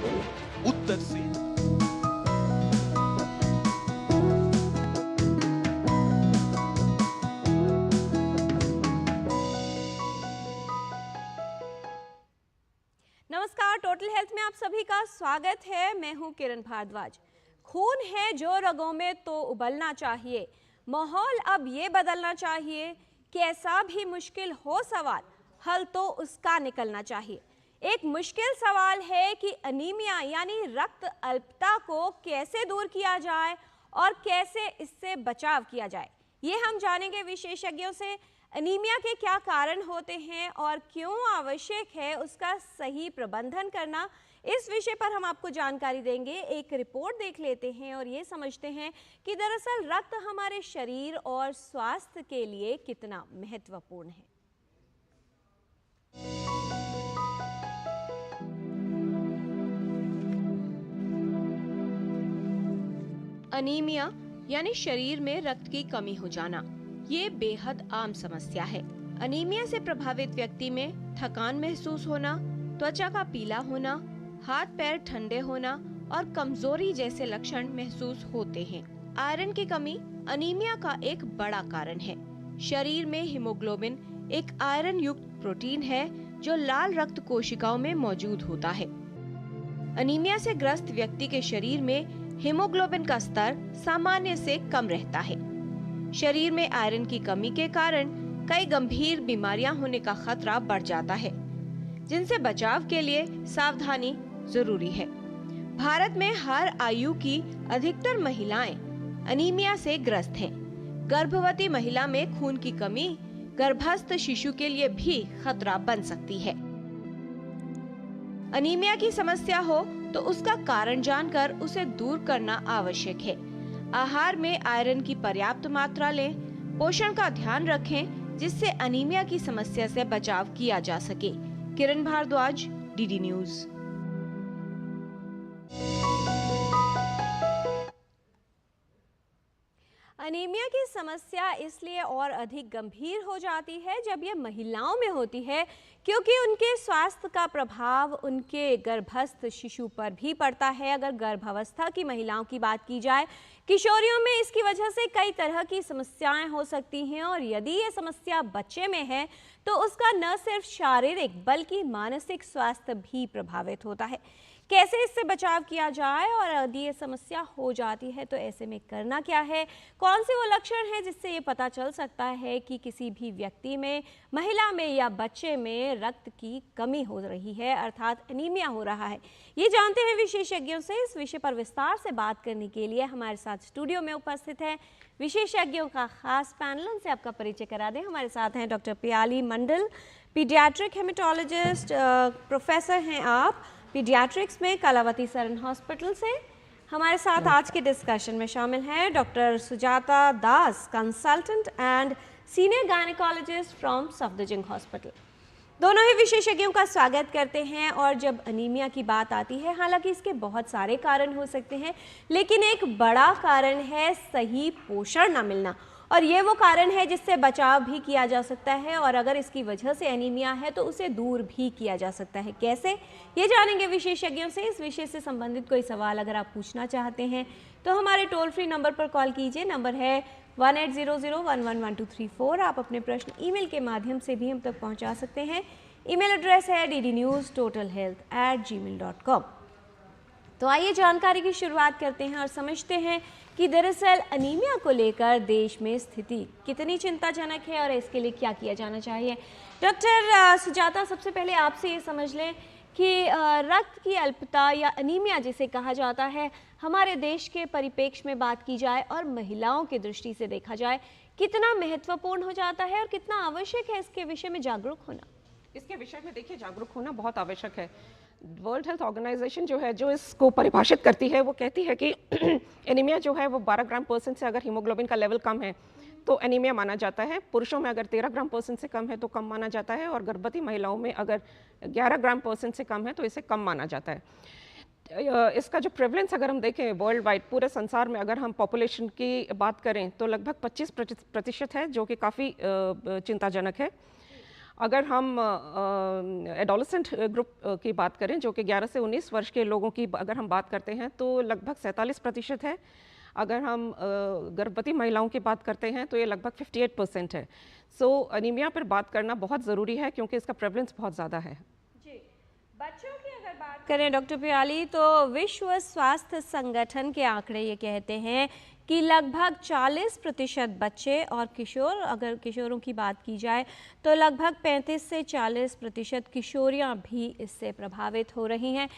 आपको उत्तर से। नमस्कार, टोटल हेल्थ में आप सभी का स्वागत है। मैं हूं किरण भारद्वाज। खून है जो रगों में तो उबलना चाहिए, माहौल अब ये बदलना चाहिए। कैसा भी मुश्किल हो सवाल, हल तो उसका निकलना चाहिए। एक मुश्किल सवाल है कि अनीमिया यानी रक्त अल्पता को कैसे दूर किया जाए और कैसे इससे बचाव किया जाए। ये हम जानेंगे विशेषज्ञों से। अनीमिया के क्या कारण होते हैं और क्यों आवश्यक है उसका सही प्रबंधन करना, इस विषय पर हम आपको जानकारी देंगे। एक रिपोर्ट देख लेते हैं और ये समझते हैं कि दरअसल रक्त हमारे शरीर और स्वास्थ्य के लिए कितना महत्वपूर्ण है। अनीमिया यानी शरीर में रक्त की कमी हो जाना, ये बेहद आम समस्या है। अनीमिया से प्रभावित व्यक्ति में थकान महसूस होना, त्वचा का पीला होना, हाथ पैर ठंडे होना और कमजोरी जैसे लक्षण महसूस होते हैं। आयरन की कमी अनीमिया का एक बड़ा कारण है। शरीर में हीमोग्लोबिन एक आयरन युक्त प्रोटीन है जो लाल रक्त कोशिकाओं में मौजूद होता है। अनीमिया से ग्रस्त व्यक्ति के शरीर में हीमोग्लोबिन का स्तर सामान्य से कम रहता है। शरीर में आयरन की कमी के कारण कई गंभीर बीमारियां होने का खतरा बढ़ जाता है, जिनसे बचाव के लिए सावधानी जरूरी है। भारत में हर आयु की अधिकतर महिलाएं अनीमिया से ग्रस्त हैं। गर्भवती महिला में खून की कमी गर्भस्थ शिशु के लिए भी खतरा बन सकती है। अनीमिया की समस्या हो तो उसका कारण जानकर उसे दूर करना आवश्यक है। आहार में आयरन की पर्याप्त मात्रा लें, पोषण का ध्यान रखें जिससे अनीमिया की समस्या से बचाव किया जा सके। किरण भारद्वाज, डीडी न्यूज। अनीमिया की समस्या इसलिए और अधिक गंभीर हो जाती है जब ये महिलाओं में होती है, क्योंकि उनके स्वास्थ्य का प्रभाव उनके गर्भस्थ शिशु पर भी पड़ता है। अगर गर्भावस्था की महिलाओं की बात की जाए, किशोरियों में इसकी वजह से कई तरह की समस्याएं हो सकती हैं और यदि ये समस्या बच्चे में है तो उसका न सिर्फ शारीरिक बल्कि मानसिक स्वास्थ्य भी प्रभावित होता है। कैसे इससे बचाव किया जाए और यदि ये समस्या हो जाती है तो ऐसे में करना क्या है, कौन से वो लक्षण हैं जिससे ये पता चल सकता है कि किसी भी व्यक्ति में, महिला में या बच्चे में रक्त की कमी हो रही है, अर्थात एनीमिया हो रहा है, ये जानते हैं विशेषज्ञों से। इस विषय पर विस्तार से बात करने के लिए हमारे साथ स्टूडियो में उपस्थित है विशेषज्ञों का खास पैनल। उनसे आपका परिचय करा दें। हमारे साथ हैं डॉक्टर पियाली मंडल, पीडियाट्रिक हेमेटोलॉजिस्ट, प्रोफेसर हैं आप पीडियाट्रिक्स में कलावती सरन हॉस्पिटल से। हमारे साथ आज के डिस्कशन में शामिल हैं doctor Sujata Das, consultant and senior gynaecologist from Safdarjung hospital. दोनों ही विशेषज्ञों का स्वागत करते हैं। और जब अनीमिया की बात आती है, हालांकि इसके बहुत सारे कारण हो सकते हैं, लेकिन एक बड़ा कारण है सही पोषण न मिलना, और ये वो कारण है जिससे बचाव भी किया जा सकता है। और अगर इसकी वजह से एनीमिया है तो उसे दूर भी किया जा सकता है। कैसे, ये जानेंगे विशेषज्ञों से। इस विषय से संबंधित कोई सवाल अगर आप पूछना चाहते हैं तो हमारे टोल फ्री नंबर पर कॉल कीजिए। नंबर है 1800111234। आप अपने प्रश्न ईमेल के माध्यम से भी हम तक पहुंचा सकते हैं। ईमेल एड्रेस है ddnewstotalhealth@gmail.com। तो आइए जानकारी की शुरुआत करते हैं और समझते हैं कि दरअसल अनीमिया को लेकर देश में स्थिति कितनी चिंताजनक है और इसके लिए क्या किया जाना चाहिए। डॉक्टर सुजाता, सबसे पहले आपसे ये समझ लें कि रक्त की अल्पता या अनीमिया जिसे कहा जाता है, हमारे देश के परिप्रेक्ष्य में बात की जाए और महिलाओं की दृष्टि से देखा जाए, कितना महत्वपूर्ण हो जाता है और कितना आवश्यक है इसके विषय में जागरूक होना। इसके विषय में देखिए, जागरूक होना बहुत आवश्यक है। वर्ल्ड हेल्थ ऑर्गेनाइजेशन जो है, जो इसको परिभाषित करती है, वो कहती है कि एनीमिया जो है वो 12 ग्राम % से अगर हीमोग्लोबिन का लेवल कम है तो एनीमिया माना जाता है। पुरुषों में अगर 13 ग्राम % से कम है तो कम माना जाता है, और गर्भवती महिलाओं में अगर 11 ग्राम % से कम है तो इसे कम माना जाता है। इसका जो प्रेवलेंस अगर हम देखें वर्ल्ड वाइड, पूरे संसार में अगर हम पॉपुलेशन की बात करें तो लगभग 25% है, जो कि काफ़ी चिंताजनक है। अगर हम एडोलेसेंट ग्रुप की बात करें, जो कि 11 से 19 वर्ष के लोगों की अगर हम बात करते हैं, तो लगभग 47% है। अगर हम गर्भवती महिलाओं की बात करते हैं तो ये लगभग 58% है। सो अनीमिया पर बात करना बहुत ज़रूरी है क्योंकि इसका प्रेवलेंस बहुत ज़्यादा है। जी, बच्चों की अगर बात करें डॉक्टर पियाली, तो विश्व स्वास्थ्य संगठन के आंकड़े ये कहते हैं कि लगभग 40% बच्चे और किशोर, अगर किशोरों की बात की जाए तो लगभग 35 से 40% किशोरियां भी इससे प्रभावित हो रही हैं।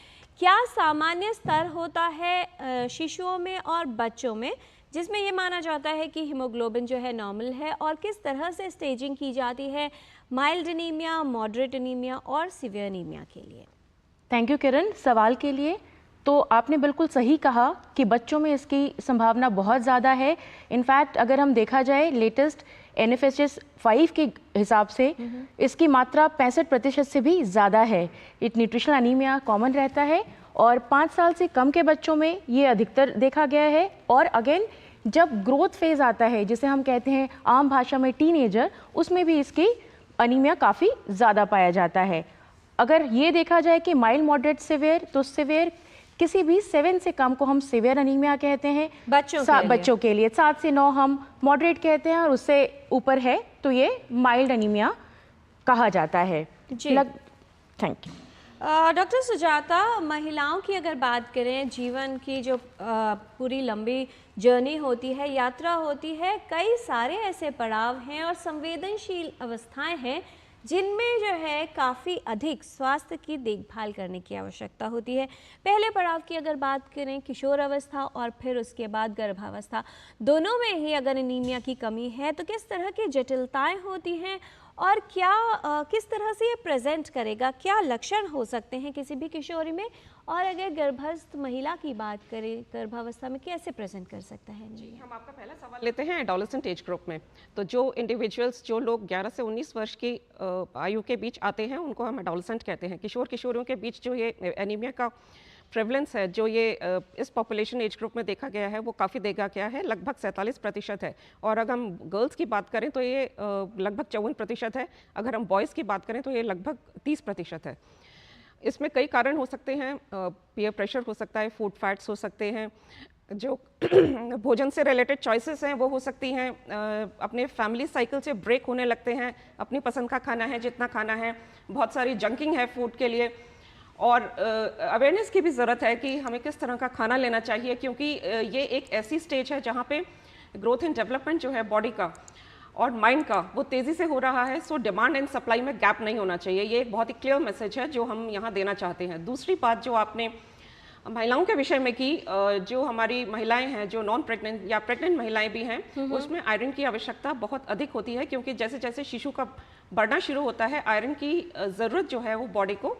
क्या सामान्य स्तर होता है शिशुओं में और बच्चों में, जिसमें ये माना जाता है कि हीमोग्लोबिन जो है नॉर्मल है, और किस तरह से स्टेजिंग की जाती है माइल्ड एनीमिया, मॉडरेट एनीमिया और सीवियर एनीमिया के लिए? थैंक यू किरण सवाल के लिए। तो आपने बिल्कुल सही कहा कि बच्चों में इसकी संभावना बहुत ज़्यादा है। इनफैक्ट अगर हम देखा जाए लेटेस्ट NFHS 5 के हिसाब से इसकी मात्रा 65% से भी ज़्यादा है। न्यूट्रिशनल अनीमिया कॉमन रहता है और 5 साल से कम के बच्चों में ये अधिकतर देखा गया है। और अगेन जब ग्रोथ फेज़ आता है, जिसे हम कहते हैं आम भाषा में टीनेजर, उसमें भी इसकी अनीमिया काफ़ी ज़्यादा पाया जाता है। अगर ये देखा जाए कि माइल्ड, मॉडरेट, सिवियर, तो सिवियर किसी भी 7 से कम को हम सिवियर अनीमिया कहते हैं बच्चों के लिए। 7 से 9 हम मॉडरेट कहते हैं और उससे ऊपर है तो ये माइल्ड अनीमिया कहा जाता है। Thank you. डॉक्टर सुजाता, महिलाओं की अगर बात करें, जीवन की जो पूरी लंबी जर्नी होती है, यात्रा होती है, कई सारे ऐसे पड़ाव हैं और संवेदनशील अवस्थाएं हैं जिनमें जो है काफ़ी अधिक स्वास्थ्य की देखभाल करने की आवश्यकता होती है। पहले पड़ाव की अगर बात करें किशोर अवस्था और फिर उसके बाद गर्भावस्था, दोनों में ही अगर एनीमिया की कमी है तो किस तरह की जटिलताएं होती हैं और क्या किस तरह से ये प्रेजेंट करेगा, क्या लक्षण हो सकते हैं किसी भी किशोरी में, और अगर गर्भस्थ महिला की बात करें गर्भावस्था में कैसे प्रेजेंट कर सकता है? जी, हम आपका पहला सवाल लेते हैं एडोलेसेंट एज ग्रुप में। तो जो इंडिविजुअल्स, जो लोग 11 से 19 वर्ष की आयु के बीच आते हैं, उनको हम एडोलेसेंट कहते हैं। किशोर किशोरियों के बीच जो ये एनीमिया का प्रेवलेंस है, जो ये इस पॉपुलेशन एज ग्रुप में देखा गया है, वो काफ़ी देखा गया है, लगभग 47% है। और अगर हम गर्ल्स की बात करें तो ये लगभग 54% है। अगर हम बॉयज़ की बात करें तो ये लगभग 30% है। इसमें कई कारण हो सकते हैं, पीयर प्रेशर हो सकता है, फूड फैट्स हो सकते हैं, जो भोजन से रिलेटेड चॉइसेस हैं वो हो सकती हैं, अपने फैमिली साइकिल से ब्रेक होने लगते हैं, अपनी पसंद का खाना है जितना खाना है, बहुत सारी जंकिंग है फूड के लिए, और अवेयरनेस की भी ज़रूरत है कि हमें किस तरह का खाना लेना चाहिए, क्योंकि ये एक ऐसी स्टेज है जहाँ पे ग्रोथ एंड डेवलपमेंट जो है बॉडी का और माइंड का, वो तेज़ी से हो रहा है। सो डिमांड एंड सप्लाई में गैप नहीं होना चाहिए। ये एक बहुत ही क्लियर मैसेज है जो हम यहाँ देना चाहते हैं। दूसरी बात जो आपने महिलाओं के विषय में की, जो हमारी महिलाएं हैं, जो नॉन प्रेग्नेंट या प्रेग्नेंट महिलाएं भी हैं, उसमें आयरन की आवश्यकता बहुत अधिक होती है, क्योंकि जैसे जैसे शिशु का बढ़ना शुरू होता है, आयरन की ज़रूरत जो है वो बॉडी को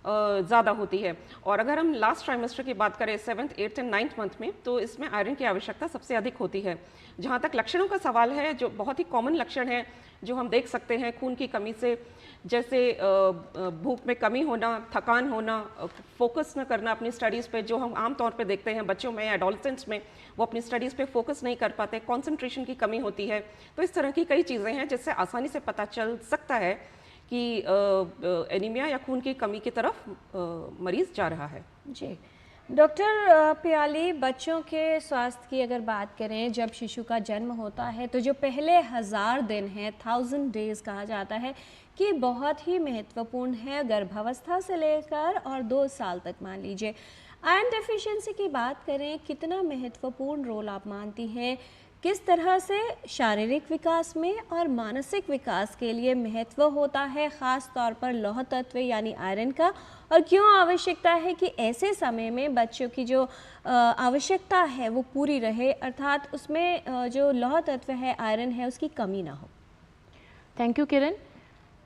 ज़्यादा होती है। और अगर हम लास्ट ट्राइमेस्टर की बात करें, 7th, 8th and 9th month में, तो इसमें आयरन की आवश्यकता सबसे अधिक होती है। जहाँ तक लक्षणों का सवाल है, जो बहुत ही कॉमन लक्षण है जो हम देख सकते हैं खून की कमी से, जैसे भूख में कमी होना, थकान होना, फोकस न करना अपनी स्टडीज़ पे, जो हम आम तौर पे देखते हैं बच्चों में, एडोलेसेंट्स में, वो अपनी स्टडीज़ पे फोकस नहीं कर पाते, कंसंट्रेशन की कमी होती है। तो इस तरह की कई चीज़ें हैं जिससे आसानी से पता चल सकता है कि एनीमिया या खून की कमी की तरफ मरीज़ जा रहा है। जी डॉक्टर पियाली, बच्चों के स्वास्थ्य की अगर बात करें, जब शिशु का जन्म होता है तो जो पहले 1000 दिन हैं, 1000 डेज कहा जाता है, कि बहुत ही महत्वपूर्ण है, गर्भावस्था से लेकर और 2 साल तक मान लीजिए। आयरन डेफिशिएंसी की बात करें, कितना महत्वपूर्ण रोल आप मानती हैं, किस तरह से शारीरिक विकास में और मानसिक विकास के लिए महत्व होता है, ख़ास तौर पर लौह तत्व यानी आयरन का, और क्यों आवश्यकता है कि ऐसे समय में बच्चों की जो आवश्यकता है वो पूरी रहे, अर्थात उसमें जो लौह तत्व है, आयरन है, उसकी कमी ना हो? थैंक यू किरण।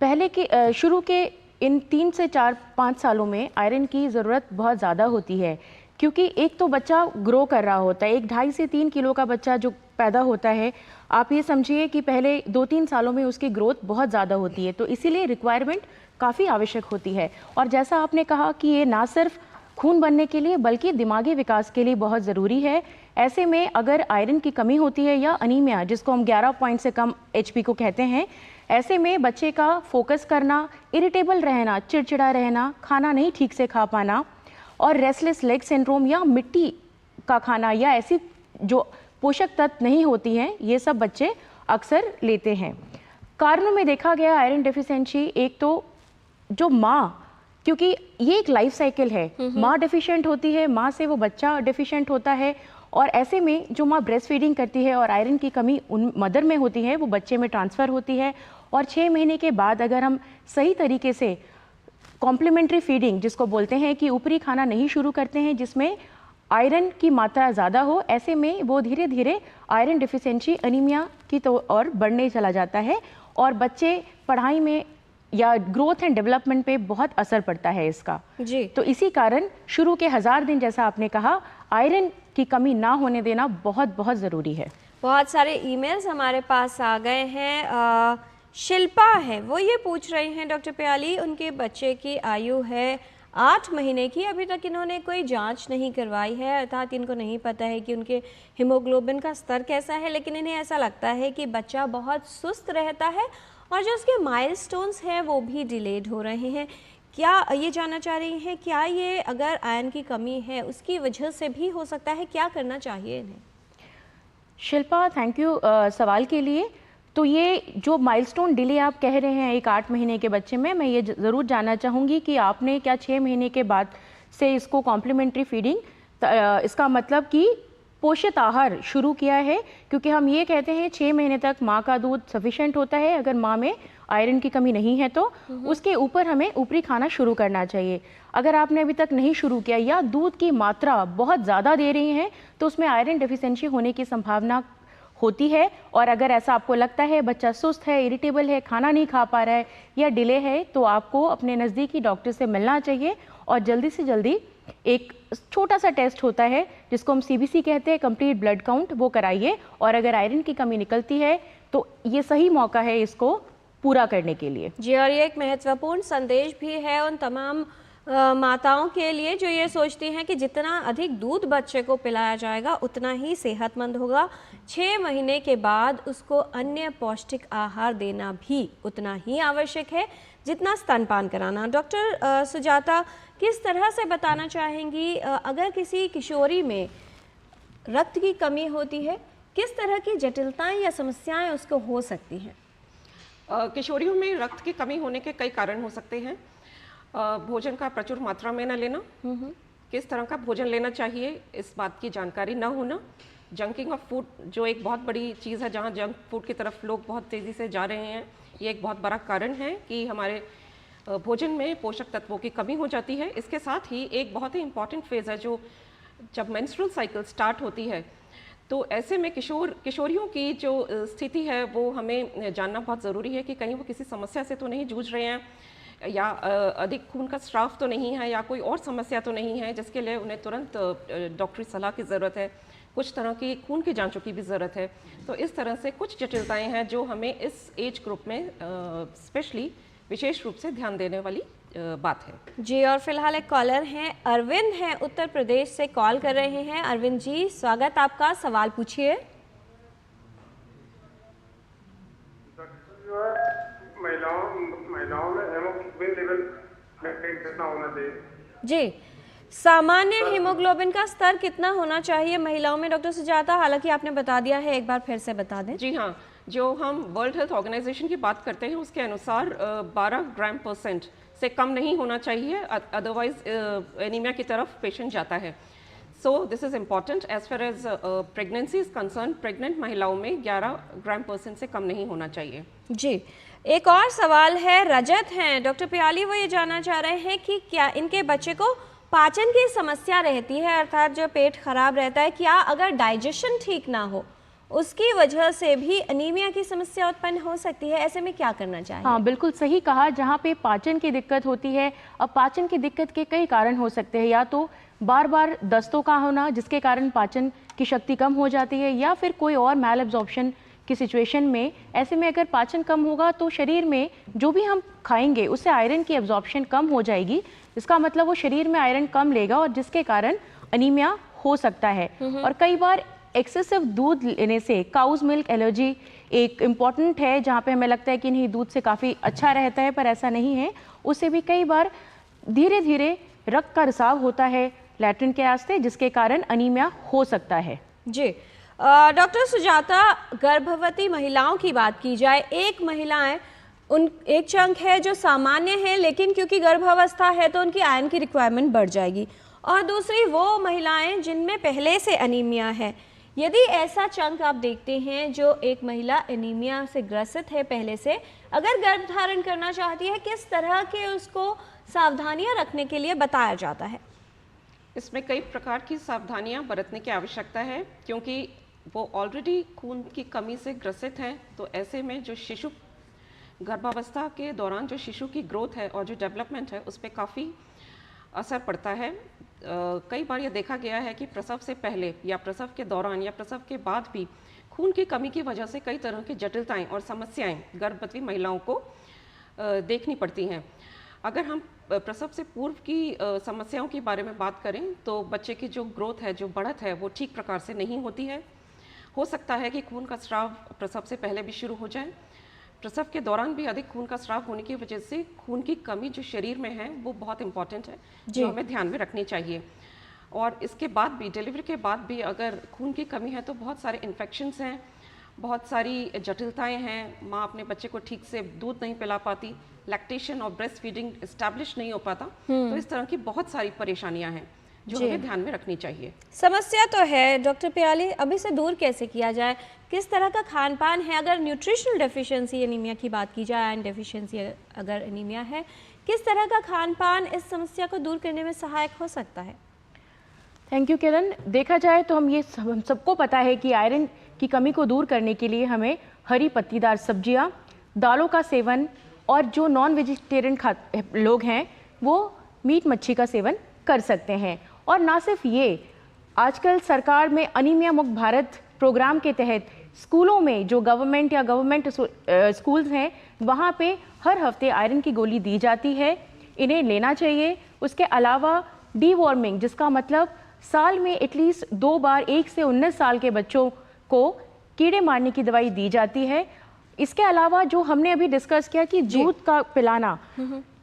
पहले के शुरू के इन 3 से 4-5 सालों में आयरन की ज़रूरत बहुत ज़्यादा होती है, क्योंकि एक तो बच्चा ग्रो कर रहा होता है। एक 2.5 से 3 किलो का बच्चा जो पैदा होता है, आप ये समझिए कि पहले 2-3 सालों में उसकी ग्रोथ बहुत ज़्यादा होती है, तो इसीलिए रिक्वायरमेंट काफ़ी आवश्यक होती है। और जैसा आपने कहा कि ये ना सिर्फ खून बनने के लिए बल्कि दिमागी विकास के लिए बहुत ज़रूरी है। ऐसे में अगर आयरन की कमी होती है या अनीमिया, जिसको हम 11 पॉइंट से कम HP को कहते हैं, ऐसे में बच्चे का फोकस करना, इरिटेबल रहना, चिड़चिड़ा रहना, खाना नहीं ठीक से खा पाना और रेस्टलेस लेग सिंड्रोम या मिट्टी का खाना या ऐसी जो पोषक तत्व नहीं होती हैं, ये सब बच्चे अक्सर लेते हैं। कारणों में देखा गया आयरन डेफिशिएंसी, एक तो जो माँ, क्योंकि ये एक लाइफ साइकिल है, माँ डेफिशिएंट होती है, माँ से वो बच्चा डेफिशिएंट होता है और ऐसे में जो माँ ब्रेस्ट फीडिंग करती है और आयरन की कमी उन मदर में होती है वो बच्चे में ट्रांसफ़र होती है। और 6 महीने के बाद अगर हम सही तरीके से कॉम्प्लीमेंट्री फीडिंग जिसको बोलते हैं कि ऊपरी खाना नहीं शुरू करते हैं जिसमें आयरन की मात्रा ज़्यादा हो, ऐसे में वो धीरे धीरे आयरन डेफिशिएंसी एनीमिया की ओर बढ़ने चला जाता है और बच्चे पढ़ाई में या ग्रोथ एंड डेवलपमेंट पे बहुत असर पड़ता है इसका जी। तो इसी कारण शुरू के 1000 दिन जैसा आपने कहा, आयरन की कमी ना होने देना बहुत बहुत ज़रूरी है। बहुत सारे ईमेल्स हमारे पास आ गए हैं। शिल्पा है, वो ये पूछ रही हैं डॉक्टर प्याली, उनके बच्चे की आयु है 8 महीने की, अभी तक इन्होंने कोई जांच नहीं करवाई है, अर्थात इनको नहीं पता है कि उनके हीमोग्लोबिन का स्तर कैसा है, लेकिन इन्हें ऐसा लगता है कि बच्चा बहुत सुस्त रहता है और जो उसके माइलस्टोन्स हैं वो भी डिलेड हो रहे हैं। क्या ये जानना चाह रही हैं, क्या ये अगर आयरन की कमी है उसकी वजह से भी हो सकता है, क्या करना चाहिए इन्हें? शिल्पा, थैंक यू सवाल के लिए। तो ये जो माइलस्टोन डिले आप कह रहे हैं एक 8 महीने के बच्चे में, मैं ये ज़रूर जानना चाहूँगी कि आपने क्या 6 महीने के बाद से इसको कॉम्प्लीमेंट्री फीडिंग, इसका मतलब कि पोषित आहार शुरू किया है? क्योंकि हम ये कहते हैं 6 महीने तक माँ का दूध सफिशेंट होता है, अगर माँ में आयरन की कमी नहीं है तो उसके ऊपर हमें ऊपरी खाना शुरू करना चाहिए। अगर आपने अभी तक नहीं शुरू किया या दूध की मात्रा बहुत ज़्यादा दे रही हैं तो उसमें आयरन डेफिशिएंसी होने की संभावना होती है। और अगर ऐसा आपको लगता है बच्चा सुस्त है, इरिटेबल है, खाना नहीं खा पा रहा है या डिले है, तो आपको अपने नज़दीकी डॉक्टर से मिलना चाहिए और जल्दी से जल्दी एक छोटा सा टेस्ट होता है जिसको हम CBC कहते हैं, कंप्लीट ब्लड काउंट, वो कराइए और अगर आयरन की कमी निकलती है तो ये सही मौका है इसको पूरा करने के लिए। जी, और ये एक महत्वपूर्ण संदेश भी है उन तमाम माताओं के लिए जो ये सोचती हैं कि जितना अधिक दूध बच्चे को पिलाया जाएगा उतना ही सेहतमंद होगा। 6 महीने के बाद उसको अन्य पौष्टिक आहार देना भी उतना ही आवश्यक है जितना स्तनपान कराना। डॉक्टर सुजाता, किस तरह से बताना चाहेंगी अगर किसी किशोरी में रक्त की कमी होती है, किस तरह की जटिलताएं या समस्याएं उसको हो सकती हैं? किशोरियों में रक्त की कमी होने के कई कारण हो सकते हैं। भोजन का प्रचुर मात्रा में न लेना, किस तरह का भोजन लेना चाहिए इस बात की जानकारी न होना, जंकिंग ऑफ फूड जो एक बहुत बड़ी चीज़ है, जहाँ जंक फूड की तरफ लोग बहुत तेज़ी से जा रहे हैं, ये एक बहुत बड़ा कारण है कि हमारे भोजन में पोषक तत्वों की कमी हो जाती है। इसके साथ ही एक बहुत ही इम्पॉर्टेंट फेज़ है जो जब मेंस्ट्रुअल साइकिल स्टार्ट होती है, तो ऐसे में किशोरियों की जो स्थिति है वो हमें जानना बहुत ज़रूरी है कि कहीं वो किसी समस्या से तो नहीं जूझ रहे हैं या अधिक खून का स्राव तो नहीं है या कोई और समस्या तो नहीं है जिसके लिए उन्हें तुरंत डॉक्टरी सलाह की ज़रूरत है। कुछ तरह की खून की जांचों की भी ज़रूरत है। तो इस तरह से कुछ जटिलताएं हैं जो हमें इस एज ग्रुप में स्पेशली विशेष रूप से ध्यान देने वाली बात है। जी, और फिलहाल एक कॉलर हैं, अरविंद हैं, उत्तर प्रदेश से कॉल कर रहे हैं। अरविंद जी, स्वागत आपका, सवाल पूछिए। महिलाओं में हीमोग्लोबिन लेवल कितना होना चाहिए? जी, सामान्य हीमोग्लोबिन का स्तर कितना होना चाहिए महिलाओं में डॉक्टर सुजाता? हालांकि आपने बता दिया है, एक बार फिर से बता दें। जी हाँ, जो हम वर्ल्ड हेल्थ ऑर्गेनाइजेशन की बात करते हैं उसके अनुसार 12 ग्राम % से कम नहीं होना चाहिए, अदरवाइज एनीमिया की तरफ पेशेंट जाता है। So this is important as far as pregnancy is concern. Pregnant महिलाओं में 11 ग्राम % से कम नहीं होना चाहिए। जी, एक और सवाल है, रजत हैं डॉक्टर प्याली, वो ये जानना चाह रहे हैं कि क्या इनके बच्चे को पाचन की समस्या रहती है, अर्थात जो पेट खराब रहता है, क्या अगर डाइजेशन ठीक ना हो उसकी वजह से भी अनीमिया की समस्या उत्पन्न हो सकती है? ऐसे में क्या करना चाहिए? हाँ, बिल्कुल सही कहा। जहाँ पे पाचन की दिक्कत होती है, अब पाचन की दिक्कत के कई कारण हो सकते हैं, या तो बार बार दस्तों का होना जिसके कारण पाचन की शक्ति कम हो जाती है, या फिर कोई और मैल एब्जॉर्प्शन की सिचुएशन में। ऐसे में अगर पाचन कम होगा तो शरीर में जो भी हम खाएंगे उससे आयरन की एब्जॉर्प्शन कम हो जाएगी, इसका मतलब वो शरीर में आयरन कम लेगा और जिसके कारण अनीमिया हो सकता है। और कई बार एक्सेसिव दूध लेने से काउज मिल्क एलर्जी एक इम्पॉर्टेंट है, जहाँ पे हमें लगता है कि नहीं दूध से काफ़ी अच्छा रहता है, पर ऐसा नहीं है। उससे भी कई बार धीरे धीरे रक्त का रिसाव होता है लैट्रिन के रास्ते, जिसके कारण अनीमिया हो सकता है। जी डॉक्टर सुजाता, गर्भवती महिलाओं की बात की जाए, एक महिलाएं एक चंक है जो सामान्य है, लेकिन क्योंकि गर्भावस्था है तो उनकी आयरन की रिक्वायरमेंट बढ़ जाएगी, और दूसरी वो महिलाएं जिनमें पहले से अनीमिया है। यदि ऐसा चंक आप देखते हैं जो एक महिला एनीमिया से ग्रसित है पहले से, अगर गर्भ धारण करना चाहती है, किस तरह के उसको सावधानियां रखने के लिए बताया जाता है? इसमें कई प्रकार की सावधानियां बरतने की आवश्यकता है, क्योंकि वो ऑलरेडी खून की कमी से ग्रसित हैं। तो ऐसे में जो शिशु गर्भावस्था के दौरान जो शिशु की ग्रोथ है और जो डेवलपमेंट है उस पर काफ़ी असर पड़ता है। कई बार ये देखा गया है कि प्रसव से पहले या प्रसव के दौरान या प्रसव के बाद भी खून की कमी की वजह से कई तरह की जटिलताएं और समस्याएं गर्भवती महिलाओं को देखनी पड़ती हैं। अगर हम प्रसव से पूर्व की समस्याओं के बारे में बात करें तो बच्चे की जो ग्रोथ है, जो बढ़त है, वो ठीक प्रकार से नहीं होती है। हो सकता है कि खून का स्राव प्रसव से पहले भी शुरू हो जाए। प्रसव के दौरान भी अधिक खून का स्राव होने की वजह से खून की कमी जो शरीर में है वो बहुत इंपॉर्टेंट है, जो हमें ध्यान में रखनी चाहिए। और इसके बाद भी, डिलीवरी के बाद भी अगर खून की कमी है तो बहुत सारे इन्फेक्शंस हैं, बहुत सारी जटिलताएं हैं। माँ अपने बच्चे को ठीक से दूध नहीं पिला पाती, लैक्टेशन और ब्रेस्ट फीडिंग एस्टैब्लिश नहीं हो पाता। तो इस तरह की बहुत सारी परेशानियां हैं जो हमें ध्यान में रखनी चाहिए। समस्या तो है डॉक्टर प्याली, अब इसे दूर कैसे किया जाए? किस तरह का खान पान है? अगर न्यूट्रिशनल डेफिशिएंसी एनीमिया की बात की जाए, आयरन डेफिशिएंसी अगर एनीमिया है, किस तरह का खान पान इस समस्या को दूर करने में सहायक हो सकता है? थैंक यू किरण। देखा जाए तो हम सबको पता है कि आयरन की कमी को दूर करने के लिए हमें हरी पत्तीदार सब्जियां, दालों का सेवन, और जो नॉन वेजिटेरियन लोग हैं वो मीट मच्छी का सेवन कर सकते हैं। और ना सिर्फ ये, आजकल सरकार में अनीमिया मुक्त भारत प्रोग्राम के तहत स्कूलों में, जो गवर्नमेंट या गवर्नमेंट स्कूल्स हैं, वहाँ पे हर हफ्ते आयरन की गोली दी जाती है, इन्हें लेना चाहिए। उसके अलावा डीवॉर्मिंग, जिसका मतलब साल में एटलीस्ट 2 बार 1 से 19 साल के बच्चों को कीड़े मारने की दवाई दी जाती है। इसके अलावा जो हमने अभी डिस्कस किया कि दूध का पिलाना,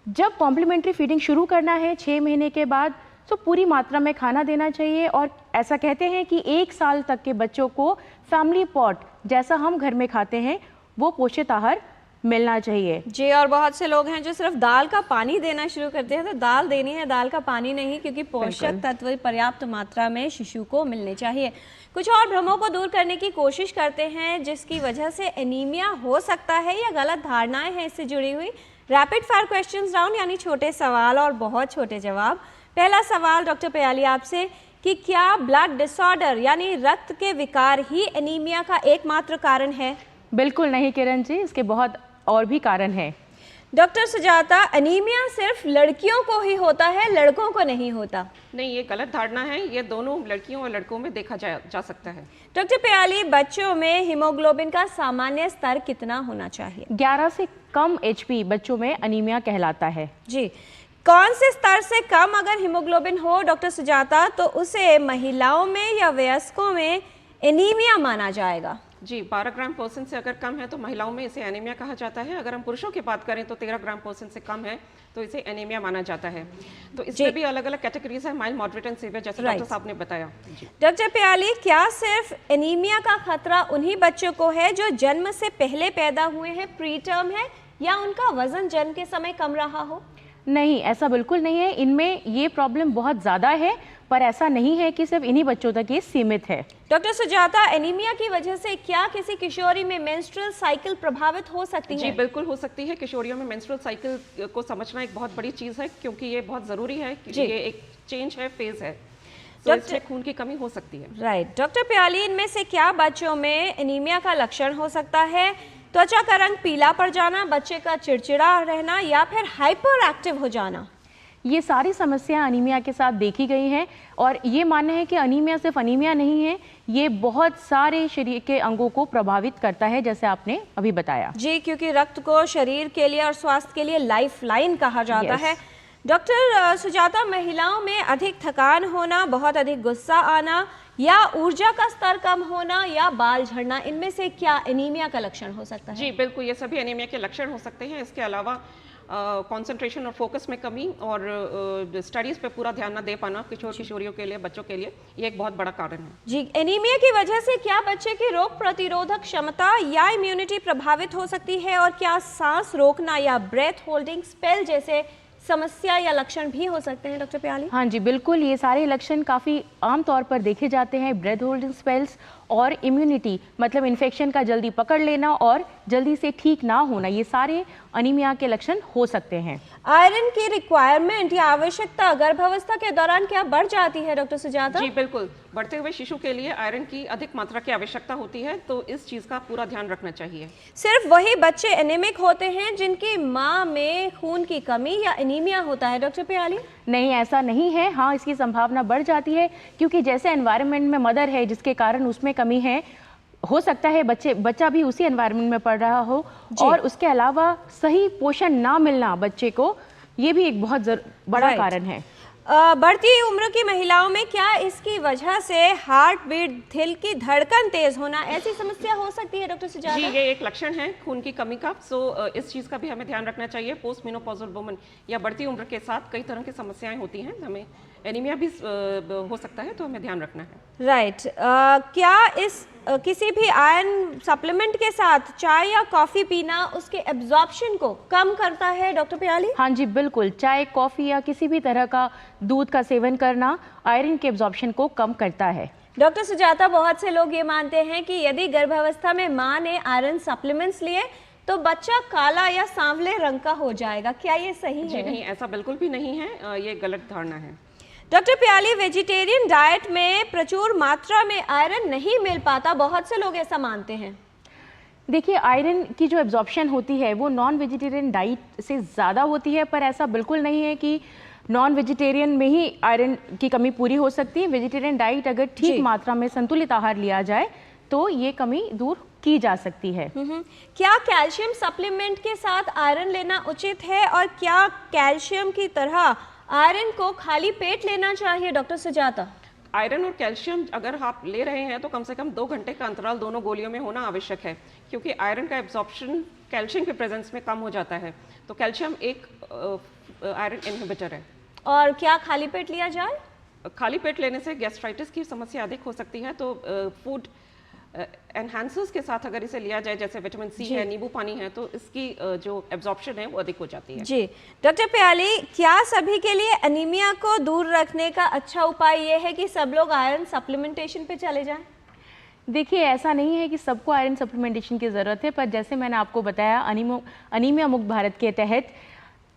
जब कॉम्प्लीमेंट्री फीडिंग शुरू करना है 6 महीने के बाद, तो पूरी मात्रा में खाना देना चाहिए। और ऐसा कहते हैं कि 1 साल तक के बच्चों को फैमिली पॉट, जैसा हम घर में खाते हैं, वो पोषित आहार मिलना चाहिए। जी, और बहुत से लोग हैं जो सिर्फ दाल का पानी देना शुरू करते हैं। तो दाल देनी है, दाल का पानी नहीं, क्योंकि पोषक तत्व पर्याप्त मात्रा में शिशु को मिलने चाहिए। कुछ और भ्रमों को दूर करने की कोशिश करते हैं जिसकी वजह से एनीमिया हो सकता है, या गलत धारणाएं हैं इससे जुड़ी हुई। रैपिड फायर क्वेश्चंस राउंड, यानी छोटे सवाल और बहुत छोटे जवाब। पहला सवाल डॉक्टर प्याली आपसे कि क्या ब्लड डिसऑर्डर यानी रक्त के विकार ही एनीमिया का एकमात्र कारण है? बिल्कुल नहीं किरण जी, इसके बहुत और भी कारण हैं। डॉक्टर सुजाता, एनीमिया सिर्फ लड़कियों को ही होता है, लड़कों को नहीं होता? नहीं, ये गलत धारणा है। ये दोनों लड़कियों और लड़कों में देखा जा सकता है। डॉक्टर प्याली, बच्चों में हीमोग्लोबिन का सामान्य स्तर कितना होना चाहिए? 11 से कम HP बच्चों में अनीमिया कहलाता है। जी, कौन से स्तर से कम अगर हीमोग्लोबिन हो डॉक्टर सुजाता तो उसे महिलाओं में या वयस्कों में एनीमिया माना जाएगा? जी, 12 ग्राम % से अगर कम है तो महिलाओं में इसे एनीमिया कहा जाता है। अगर हम पुरुषों की बात करें तो 13 ग्राम % से कम है तो इसे एनीमिया माना जाता है। तो इसमें भी अलग अलग कैटेगरीज है, माइल्ड, मॉडरेट एंड सीवियर, जैसे डॉक्टर साहब ने बताया। डॉक्टर प्याली, क्या सिर्फ एनीमिया का खतरा उन्हीं बच्चों को है जो जन्म से पहले पैदा हुए हैं, प्री टर्म है, या उनका वजन जन्म के समय कम रहा हो? नहीं, ऐसा बिल्कुल नहीं है। इनमें ये प्रॉब्लम बहुत ज़्यादा है, पर ऐसा नहीं है कि सिर्फ इन्हीं बच्चों तक ये सीमित है। डॉक्टर सुजाता, एनीमिया की वजह से क्या किसी किशोरी में मेंस्ट्रुअल साइकिल प्रभावित हो सकती है? जी, बिल्कुल हो सकती है। किशोरियों में मेंस्ट्रुअल साइकिल को समझना एक बहुत बड़ी चीज़ है, क्योंकि ये बहुत ज़रूरी है कि ये एक चेंज है, फेज है, तो इसमें खून की कमी हो सकती है। राइट। डॉक्टर प्याली, इनमें से क्या बच्चों में एनीमिया का लक्षण हो सकता है? त्वचा का रंग पीला पड़ जाना, बच्चे का चिड़चिड़ा रहना, या फिर हाइपर एक्टिव हो जाना? ये सारी समस्याएं अनीमिया के साथ देखी गई हैं, और ये मानना है कि अनीमिया सिर्फ अनीमिया नहीं है, ये बहुत सारे शरीर के अंगों को प्रभावित करता है, जैसे आपने अभी बताया। जी, क्योंकि रक्त को शरीर के लिए और स्वास्थ्य के लिए लाइफ लाइन कहा जाता है। डॉक्टर सुजाता, महिलाओं में अधिक थकान होना, बहुत अधिक गुस्सा आना या ऊर्जा का स्तर कम होना या बाल झड़ना, इनमें से क्या एनीमिया का लक्षण हो सकता है? जी बिल्कुल, ये सभी एनीमिया के लक्षण हो सकते हैं। इसके अलावा कंसंट्रेशन और फोकस में कमी और स्टडीज पे पूरा ध्यान न दे पाना किशोर किशोरियों के लिए, बच्चों के लिए, ये एक बहुत बड़ा कारण है। जी, एनीमिया की वजह से क्या बच्चे की रोग प्रतिरोधक क्षमता या इम्यूनिटी प्रभावित हो सकती है, और क्या सांस रोकना या ब्रेथ होल्डिंग स्पेल जैसे समस्या या लक्षण भी हो सकते हैं डॉक्टर प्याली? हाँ जी बिल्कुल, ये सारे लक्षण काफ़ी आम तौर पर देखे जाते हैं। ब्रेथ होल्डिंग स्पेल्स और इम्यूनिटी मतलब इन्फेक्शन का जल्दी पकड़ लेना और जल्दी से ठीक ना होना, ये सारे अनीमिया के लक्षण हो सकते हैं। आयरन की रिक्वायरमेंट या आवश्यकता गर्भावस्था के दौरान क्या बढ़ जाती है डॉक्टर सुजाता? जी बिल्कुल, बढ़ते हुए शिशु के लिए आयरन की अधिक मात्रा की आवश्यकता होती है, तो इस चीज़ का पूरा ध्यान रखना चाहिए। सिर्फ वही बच्चे एनीमिक होते हैं जिनकी माँ में खून की कमी या एनीमिया होता है डॉक्टर प्याली? नहीं, ऐसा नहीं है। हाँ, इसकी संभावना बढ़ जाती है क्योंकि जैसे एनवायरनमेंट में मदर है जिसके कारण उसमें कमी है, हो सकता है बच्चा भी उसी एनवायरनमेंट में पढ़ रहा हो, और उसके अलावा सही पोषण ना मिलना बच्चे को, ये भी एक बहुत बड़ा कारण है। बढ़ती उम्र की महिलाओं में क्या इसकी वजह से हार्ट बीट, दिल की धड़कन तेज होना, ऐसी समस्या हो सकती है डॉक्टर सुजाता? जी, ये एक लक्षण है खून की कमी का। इस चीज़ का भी हमें ध्यान रखना चाहिए। पोस्ट मेनोपॉजल वुमन या बढ़ती उम्र के साथ कई तरह की समस्याएं होती हैं, हमें एनीमिया भी हो सकता है, तो हमें ध्यान रखना है। राइट। क्या इस किसी भी आयरन सप्लीमेंट के साथ चाय या कॉफ़ी पीना उसके एब्जॉर्प्शन को कम करता है डॉक्टर प्याली? हाँ जी बिल्कुल, चाय, कॉफ़ी या किसी भी तरह का दूध का सेवन करना आयरन के एब्जॉर्प्शन को कम करता है। डॉक्टर सुजाता, बहुत से लोग ये मानते हैं कि यदि गर्भावस्था में माँ ने आयरन सप्लीमेंट्स लिए तो बच्चा काला या सांवले रंग का हो जाएगा, क्या ये सही है? जी नहीं, ऐसा बिल्कुल भी नहीं है, ये गलत धारणा है। डॉक्टर प्याली, वेजिटेरियन डाइट में प्रचुर मात्रा में आयरन नहीं मिल पाता, बहुत से लोग ऐसा मानते हैं। देखिए, आयरन की जो एब्जॉर्प्शन होती है वो नॉन वेजिटेरियन डाइट से ज़्यादा होती है, पर ऐसा बिल्कुल नहीं है कि नॉन वेजिटेरियन में ही आयरन की कमी पूरी हो सकती है। वेजिटेरियन डाइट अगर ठीक मात्रा में संतुलित आहार लिया जाए तो ये कमी दूर की जा सकती है। क्या कैल्शियम सप्लीमेंट के साथ आयरन लेना उचित है, और क्या कैल्शियम की तरह आयरन को खाली पेट लेना चाहिए डॉक्टर सुजाता? आयरन और कैल्शियम अगर आप ले रहे हैं तो कम से कम 2 घंटे का अंतराल दोनों गोलियों में होना आवश्यक है, क्योंकि आयरन का एब्जॉर्प्शन कैल्शियम के प्रेजेंस में कम हो जाता है। तो कैल्शियम एक आयरन इनहिबिटर है। और क्या खाली पेट लिया जाए? खाली पेट लेने से गैस्ट्राइटिस की समस्या अधिक हो सकती है, तो फूड एनहांसर्स के साथ अगर इसे लिया जाए, जैसे विटामिन सी है, नींबू पानी है, तो इसकी जो एब्जॉर्प्शन है वो अधिक हो जाती है। जी डॉक्टर प्याली, क्या सभी के लिए एनीमिया को दूर रखने का अच्छा उपाय ये है कि सब लोग आयरन सप्लीमेंटेशन पे चले जाएं? देखिए, ऐसा नहीं है कि सबको आयरन सप्लीमेंटेशन की ज़रूरत है, पर जैसे मैंने आपको बताया, अनीमिया मुक्त भारत के तहत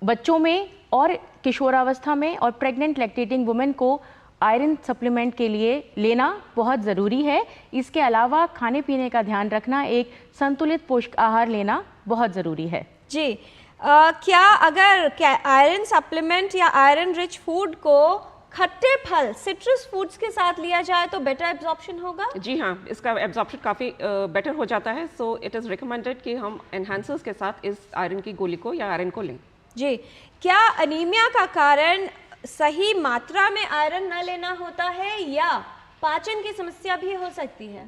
बच्चों में और किशोरावस्था में और प्रेग्नेंट लैक्टेटिंग वुमेन को आयरन सप्लीमेंट के लिए लेना बहुत ज़रूरी है। इसके अलावा खाने पीने का ध्यान रखना, एक संतुलित पौष्टिक आहार लेना बहुत ज़रूरी है। जी, क्या अगर आयरन सप्लीमेंट या आयरन रिच फूड को खट्टे फल, सिट्रस फूड्स के साथ लिया जाए तो बेटर एब्जॉर्प्शन होगा? जी हाँ, इसका एब्जॉर्प्शन काफ़ी बेटर हो जाता है। सो इट इज़ रिकमेंडेड कि हम एनहांसर्स के साथ इस आयरन की गोली को या आयरन को लें। जी, क्या अनीमिया का कारण सही मात्रा में आयरन न लेना होता है या पाचन की समस्या भी हो सकती है?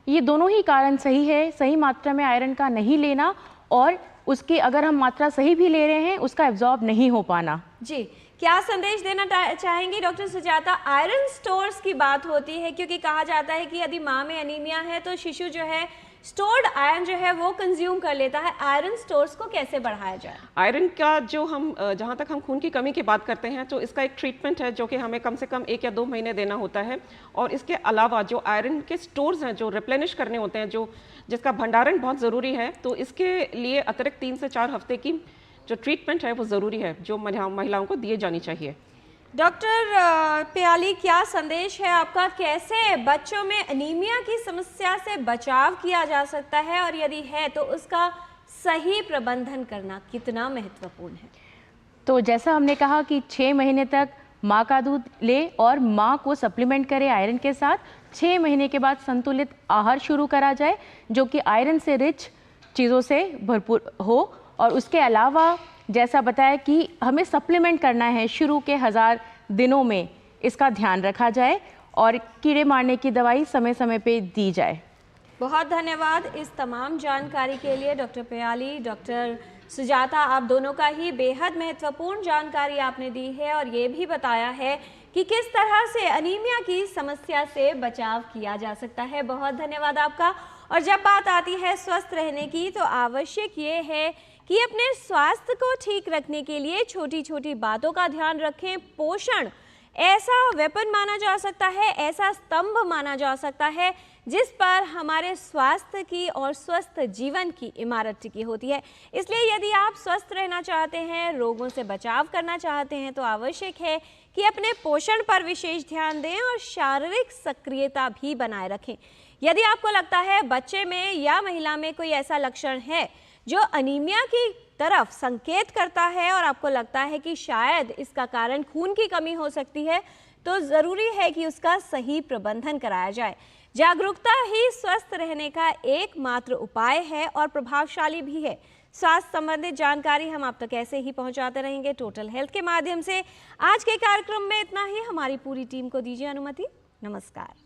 ये दोनों ही कारण सही है। सही मात्रा में आयरन का नहीं लेना और उसकी अगर हम मात्रा सही भी ले रहे हैं उसका एब्जॉर्ब नहीं हो पाना। जी, क्या संदेश देना चाहेंगी डॉक्टर सुजाता? आयरन स्टोर्स की बात होती है क्योंकि कहा जाता है कि यदि माँ में एनीमिया है तो शिशु जो है स्टोर्ड आयरन जो है वो कंज्यूम कर लेता है। आयरन स्टोर्स को कैसे बढ़ाया जाए? आयरन का जो हम जहाँ तक हम खून की कमी की बात करते हैं तो इसका एक ट्रीटमेंट है जो कि हमें कम से कम 1 या 2 महीने देना होता है। और इसके अलावा जो आयरन के स्टोर्स हैं जो रिप्लेनिश करने होते हैं, जिसका भंडारण बहुत ज़रूरी है, तो इसके लिए अतिरिक्त 3 से 4 हफ्ते की जो ट्रीटमेंट है वो ज़रूरी है, जो महिलाओं को दिए जानी चाहिए। डॉक्टर प्याली, क्या संदेश है आपका? कैसे बच्चों में एनीमिया की समस्या से बचाव किया जा सकता है, और यदि है तो उसका सही प्रबंधन करना कितना महत्वपूर्ण है? तो जैसा हमने कहा कि 6 महीने तक माँ का दूध ले और माँ को सप्लीमेंट करे आयरन के साथ। 6 महीने के बाद संतुलित आहार शुरू करा जाए जो कि आयरन से रिच चीज़ों से भरपूर हो, और उसके अलावा जैसा बताया कि हमें सप्लीमेंट करना है, शुरू के 1000 दिनों में इसका ध्यान रखा जाए और कीड़े मारने की दवाई समय समय पे दी जाए। बहुत धन्यवाद इस तमाम जानकारी के लिए डॉक्टर प्याली, डॉक्टर सुजाता, आप दोनों का ही बेहद महत्वपूर्ण जानकारी आपने दी है और ये भी बताया है कि किस तरह से अनीमिया की समस्या से बचाव किया जा सकता है। बहुत धन्यवाद आपका। और जब बात आती है स्वस्थ रहने की तो आवश्यक ये है कि अपने स्वास्थ्य को ठीक रखने के लिए छोटी छोटी बातों का ध्यान रखें। पोषण ऐसा वेपन माना जा सकता है, ऐसा स्तंभ माना जा सकता है जिस पर हमारे स्वास्थ्य की और स्वस्थ जीवन की इमारत टिकी होती है। इसलिए यदि आप स्वस्थ रहना चाहते हैं, रोगों से बचाव करना चाहते हैं, तो आवश्यक है कि अपने पोषण पर विशेष ध्यान दें और शारीरिक सक्रियता भी बनाए रखें। यदि आपको लगता है बच्चे में या महिला में कोई ऐसा लक्षण है जो अनीमिया की तरफ संकेत करता है और आपको लगता है कि शायद इसका कारण खून की कमी हो सकती है, तो ज़रूरी है कि उसका सही प्रबंधन कराया जाए। जागरूकता ही स्वस्थ रहने का एकमात्र उपाय है और प्रभावशाली भी है। स्वास्थ्य संबंधित जानकारी हम आप तक ऐसे ही पहुंचाते रहेंगे टोटल हेल्थ के माध्यम से। आज के कार्यक्रम में इतना ही। हमारी पूरी टीम को दीजिए अनुमति। नमस्कार।